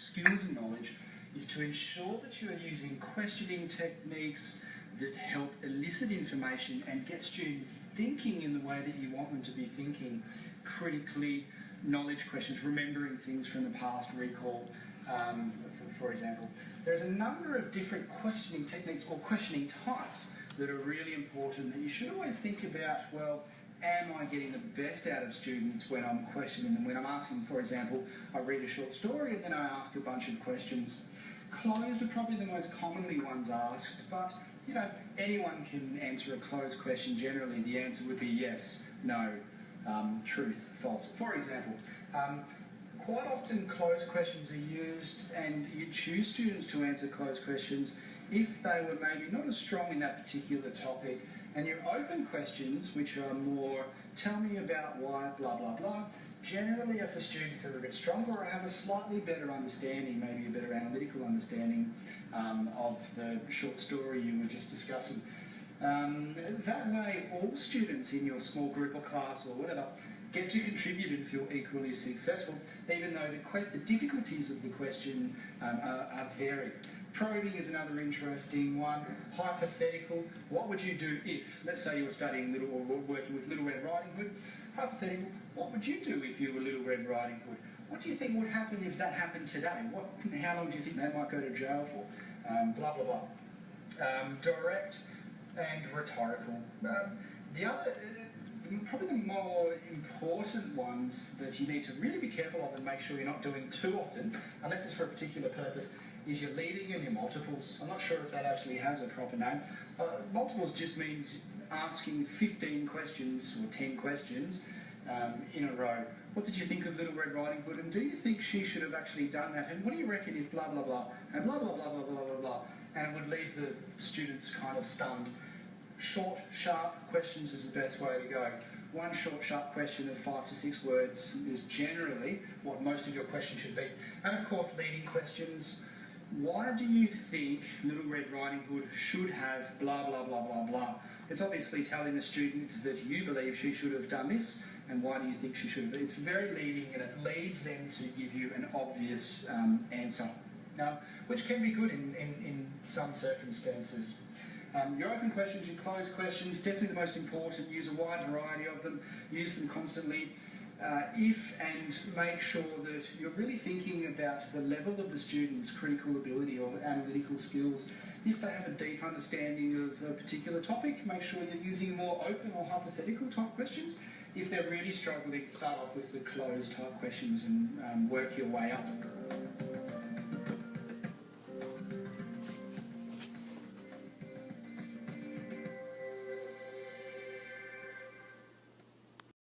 skills and knowledge is to ensure that you are using questioning techniques that help elicit information and get students thinking in the way that you want them to be thinking, critically, knowledge questions, remembering things from the past, recall, for example. There's a number of different questioning techniques or questioning types that are really important that you should always think about, well, am I getting the best out of students when I'm questioning them? When I'm asking, for example, I read a short story and then I ask a bunch of questions. Closed are probably the most commonly ones asked, but you know, anyone can answer a closed question generally. The answer would be yes, no, truth, false. For example, quite often closed questions are used and you choose students to answer closed questions if they were maybe not as strong in that particular topic, and your open questions, which are more, tell me about why, blah, blah, blah, generally are for students that are a bit stronger or have a slightly better understanding, maybe a better analytical understanding of the short story you were just discussing. That way, all students in your small group or class or whatever get to contribute and feel equally successful, even though the difficulties of the question are varied. Probing is another interesting one. Hypothetical, what would you do if, let's say you were studying or working with Little Red Riding Hood. Hypothetical, what would you do if you were Little Red Riding Hood? What do you think would happen if that happened today? How long do you think they might go to jail for? Blah, blah, blah. Direct and rhetorical. The other, probably the more important ones that you need to really be careful of and make sure you're not doing too often, unless it's for a particular purpose, is your leading and your multiples. I'm not sure if that actually has a proper name. Multiples just means asking 15 questions or 10 questions in a row. What did you think of Little Red Riding Hood, and do you think she should have actually done that, and what do you reckon if blah blah blah, and blah blah blah blah blah blah blah, and it would leave the students kind of stunned. Short, sharp questions is the best way to go. One short, sharp question of 5 to 6 words is generally what most of your questions should be. And of course, leading questions. Why do you think Little Red Riding Hood should have blah, blah, blah, blah, blah? It's obviously telling the student that you believe she should have done this, and why do you think she should have? It's very leading, and it leads them to give you an obvious answer, which can be good in some circumstances. Your open questions, your closed questions, definitely the most important. Use a wide variety of them. Use them constantly. And make sure that you're really thinking about the level of the student's critical ability or analytical skills. If they have a deep understanding of a particular topic, make sure you're using more open or hypothetical type questions. If they're really struggling, start off with the closed type questions and work your way up.